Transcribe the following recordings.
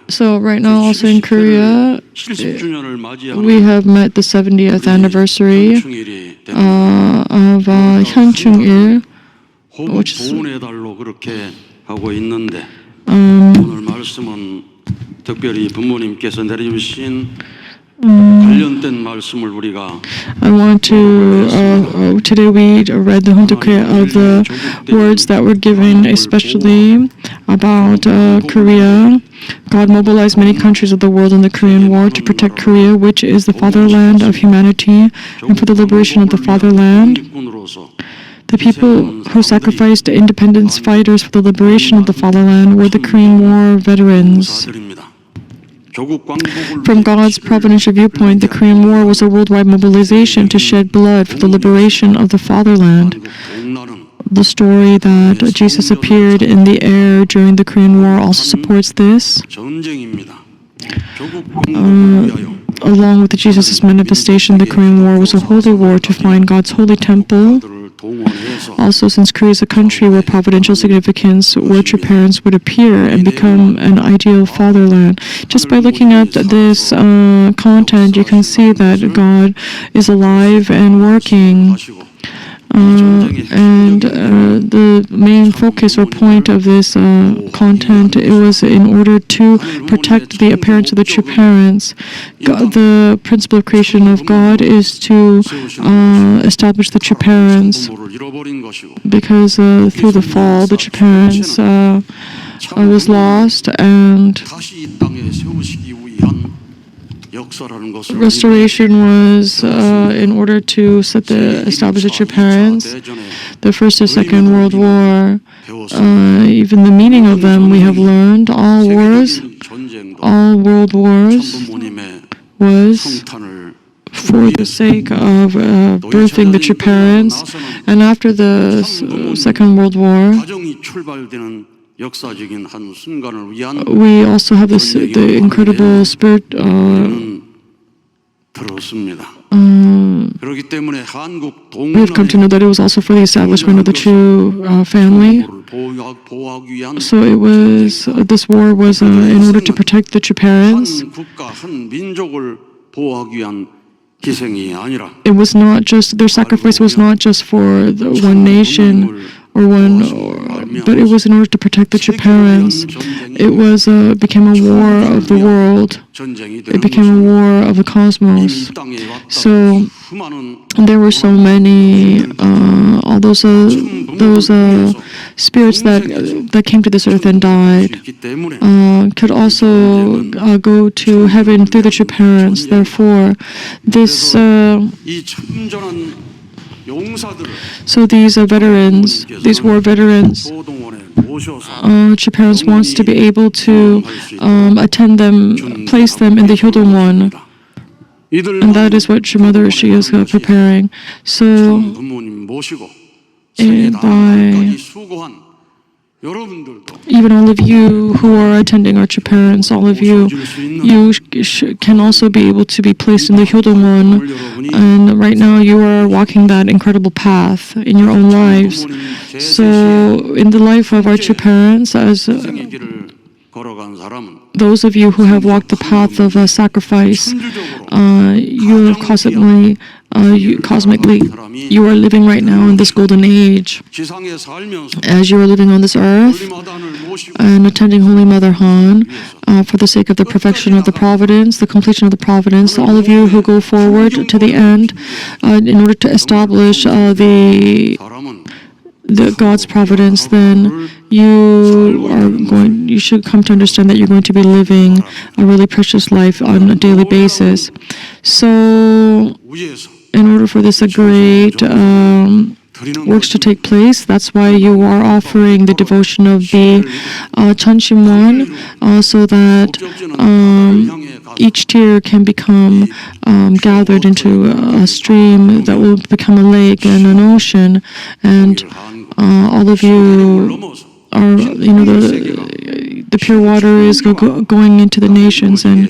So right now also in Korea, we have met the 70th anniversary of Hyunchung-il, which is 오늘 말씀은 특별히 부모님께서 내려주신 관련된 말씀을 우리가 I want to today we read the Hontukwe of the words that were given, especially about Korea. God mobilized many countries of the world in the Korean War to protect Korea, which is the fatherland of humanity, and for the liberation of the fatherland. The people who sacrificed independence fighters for the liberation of the fatherland were the Korean War veterans. From God's providential viewpoint, the Korean War was a worldwide mobilization to shed blood for the liberation of the fatherland. The story that Jesus appeared in the air during the Korean War also supports this. Along with Jesus' manifestation, the Korean War was a holy war to find God's holy temple. Also, since Korea is a country where providential significance, where true parents would appear and become an ideal fatherland. Just by looking at this content, you can see that God is alive and working. The main focus or point of this content, it was in order to protect the appearance of the true parents. The principle of creation of God is to establish the true parents, because through the fall, the true parents was lost, and restoration was in order to establish the true parents. The First and Second World War, even the meaning of them we have learned. All world wars was for the sake of birthing the true parents. And after the Second World War, we also have the incredible spirit. We have come to know that it was also for the establishment of the true family. So it was, this war was in order to protect the true parents. It was not just, their sacrifice was not just for the one nation but it was in order to protect the true parents. It was became a war of the world. It became a war of the cosmos. So there were so many all those spirits that came to this earth and died could also go to heaven through the true parents. Therefore, this so these veterans, these war veterans, true parents wants to be able to attend them, place them in the Hyodongwon. And that is what True Mother she is preparing. So, by even all of you who are attending our true parents, all of you, can also be able to be placed in the Hyodongwon. And right now you are walking that incredible path in your own lives. So in the life of our true parents, as those of you who have walked the path of sacrifice, you have cosmically, you are living right now in this golden age. As you are living on this earth and attending Holy Mother Han for the sake of the perfection of the providence, the completion of the providence, all of you who go forward to the end in order to establish the God's providence, then you should come to understand that you're going to be living a really precious life on a daily basis. So, in order for this great works to take place, that's why you are offering the devotion of the Chonshimwon, so that each tear can become gathered into a stream that will become a lake and an ocean, and all of you are, the pure water is going into the nations and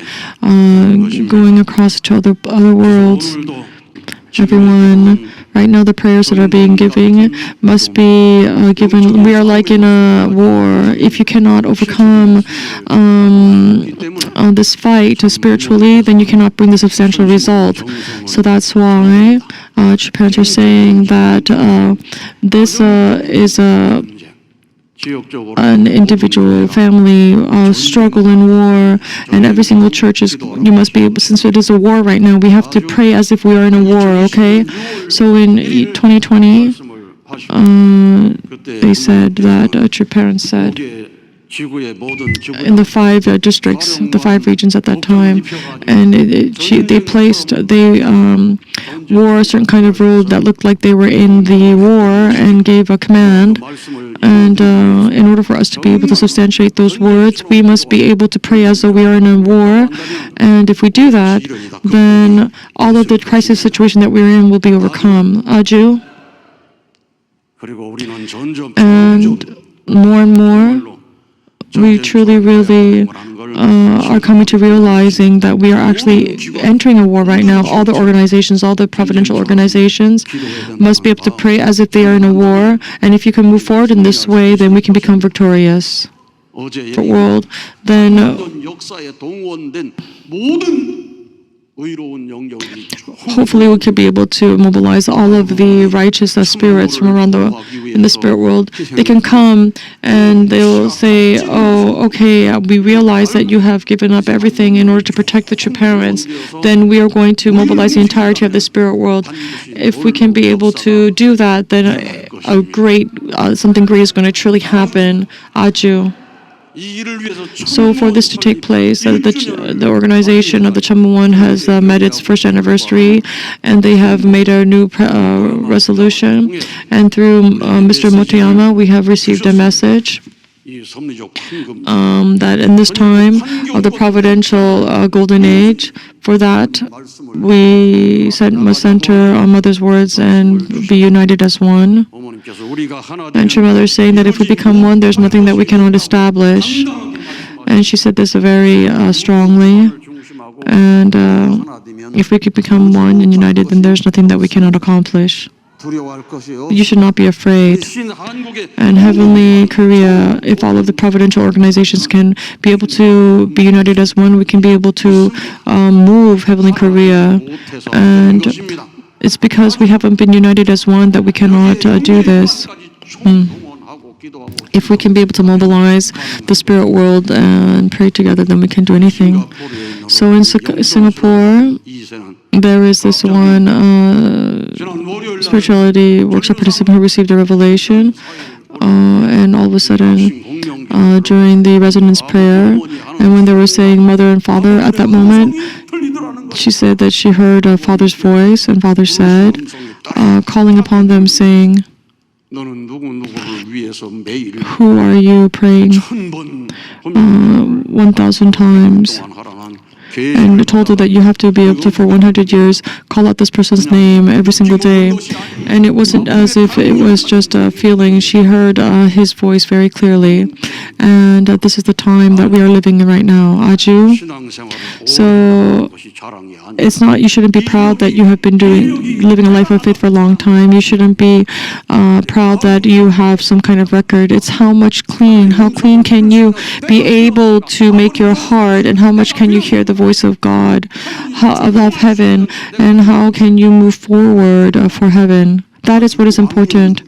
going across to other worlds. Everyone Right now, the prayers that are being given must be given. We are like in a war. If you cannot overcome this fight spiritually, then you cannot bring the substantial result. So that's why True Parents are saying that this is an individual family struggle in war, and every single church is, you must be able, since it is a war right now, we have to pray as if we are in a war, okay? So in 2020, they said that, True Parents said, in the 5 districts, the 5 regions at that time, and they wore a certain kind of robe that looked like they were in the war and gave a command. And in order for us to be able to substantiate those words, we must be able to pray as though we are in a war. And if we do that, then all of the crisis situation that we're in will be overcome. Aju? And more, we truly, really are coming to realizing that we are actually entering a war right now. All the organizations, all the providential organizations must be able to pray as if they are in a war. And if you can move forward in this way, then we can become victorious. The world, then hopefully we could be able to mobilize all of the righteous spirits from around in the spirit world. They can come and they'll say, oh, okay, we realize that you have given up everything in order to protect the True Parents. Then we are going to mobilize the entirety of the spirit world. If we can be able to do that, then something great is going to truly happen. Aju. So for this to take place, the organization of the Chunmoo has met its 1st anniversary, and they have made a new resolution. And through Mr. Motoyama, we have received a message that in this time of the providential golden age, for that, we must center on Mother's words and be united as one. And True Mother is saying that if we become one, there's nothing that we cannot establish. And she said this very strongly. And if we could become one and united, then there's nothing that we cannot accomplish. You should not be afraid. And Heavenly Korea, if all of the providential organizations can be able to be united as one, we can be able to move Heavenly Korea. And it's because we haven't been united as one that we cannot do this. If we can be able to mobilize the spirit world and pray together, then we can do anything. So in Singapore, there is this one spirituality workshop participant who received a revelation, and all of a sudden, during the residence prayer, and when they were saying Mother and Father at that moment, she said that she heard Father's voice, and Father said, calling upon them, saying, who are you praying 1,000 times? And told her that you have to be able to, for 100 years, call out this person's name every single day. And it wasn't as if it was just a feeling. She heard his voice very clearly. And this is the time that we are living in right now. Aju. So it's not, you shouldn't be proud that you have been living a life of faith for a long time. You shouldn't be proud that you have some kind of record. It's how clean can you be able to make your heart, and how much can you hear the voice of God, of heaven, and how can you move forward for heaven. That is what is important.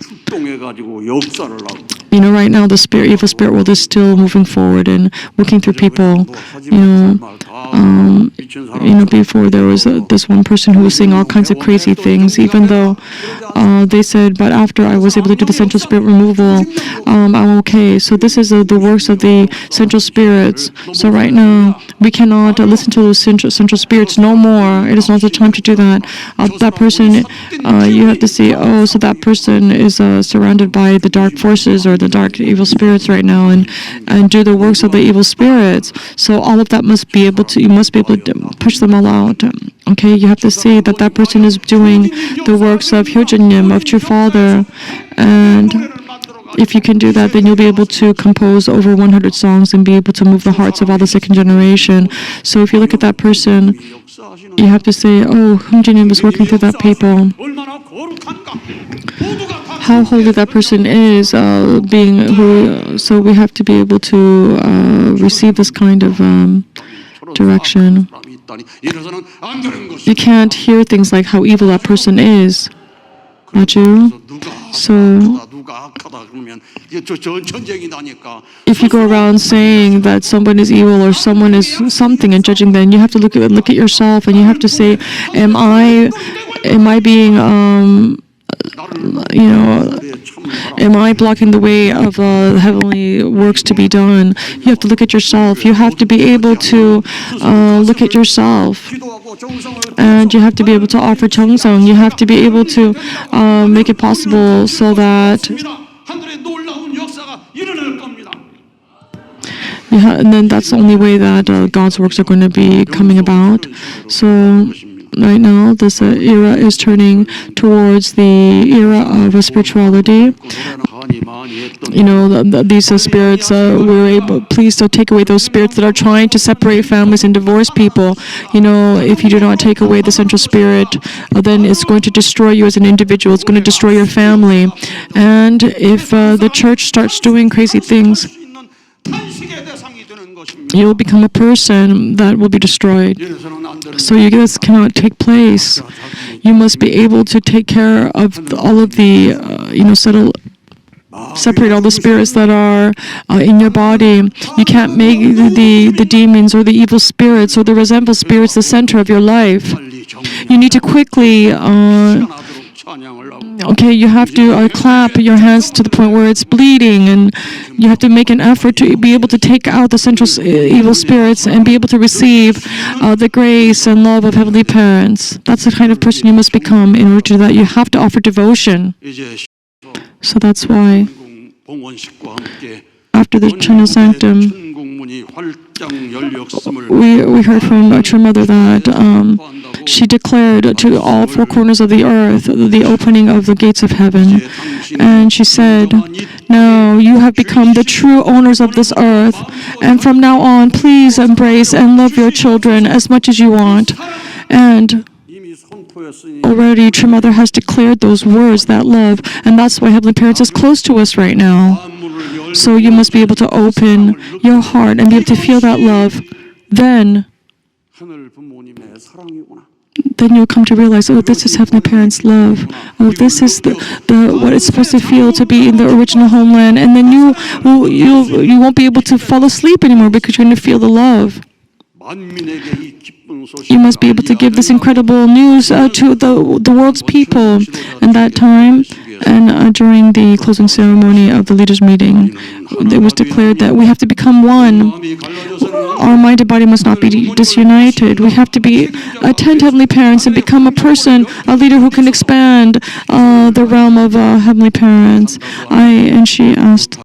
Right now the evil spirit world is still moving forward and working through people. Before there was this one person who was saying all kinds of crazy things, even though they said, but after I was able to do the central spirit removal, I'm okay. So this is the works of the central spirits. So right now, we cannot listen to those central spirits no more. It is not the time to do that. That person, you have to say, oh, so that person is surrounded by the dark forces or the dark evil spirits right now, and do the works of the evil spirits. So all of that you must be able to push them all out. Okay, you have to see that that person is doing the works of Hyojinnim, of True Father, and If you can do that, then you'll be able to compose over 100 songs and be able to move the hearts of all the second generation. So if you look at that person, you have to say, oh, Humjinim was working through that people. How holy that person is, so we have to be able to receive this kind of direction. You can't hear things like how evil that person is. Not you? So if you go around saying that someone is evil or someone is something and judging them, you have to look at yourself and you have to say, am I being am I blocking the way of heavenly works to be done? You have to look at yourself. You have to be able to look at yourself. And you have to be able to offer Cheongsong. You have to be able to make it possible so that... and then that's the only way that God's works are going to be coming about. So right now, this era is turning towards the era of spirituality. These spirits please don't take away those spirits that are trying to separate families and divorce people. If you do not take away the central spirit, then it's going to destroy you as an individual. It's going to destroy your family. And if the church starts doing crazy things, you will become a person that will be destroyed. So this cannot take place. You must be able to take care of all of the, separate all the spirits that are in your body. You can't make the demons or the evil spirits or the resentful spirits the center of your life. You need to quickly... you have to clap your hands to the point where it's bleeding, and you have to make an effort to be able to take out the central evil spirits and be able to receive the grace and love of heavenly parents. That's the kind of person you must become. In order to do that, you have to offer devotion. So that's why after the China Sanctum, we heard from our true mother that she declared to all four corners of the earth the opening of the gates of heaven. And she said, now you have become the true owners of this earth, and from now on, please embrace and love your children as much as you want. And already True Mother has declared those words, that love, and that's why Heavenly Parents is close to us right now. So you must be able to open your heart and be able to feel that love. Then you'll come to realize, oh, this is Heavenly Parents' love. Oh, this is the what it's supposed to feel to be in the original homeland. And then you won't be able to fall asleep anymore because you're going to feel the love. You must be able to give this incredible news to the world's people. And that time, and during the closing ceremony of the leaders' meeting, it was declared that we have to become one. Our mind and body must not be disunited. We have to attend Heavenly Parents and become a person, a leader who can expand the realm of Heavenly Parents. And she asked,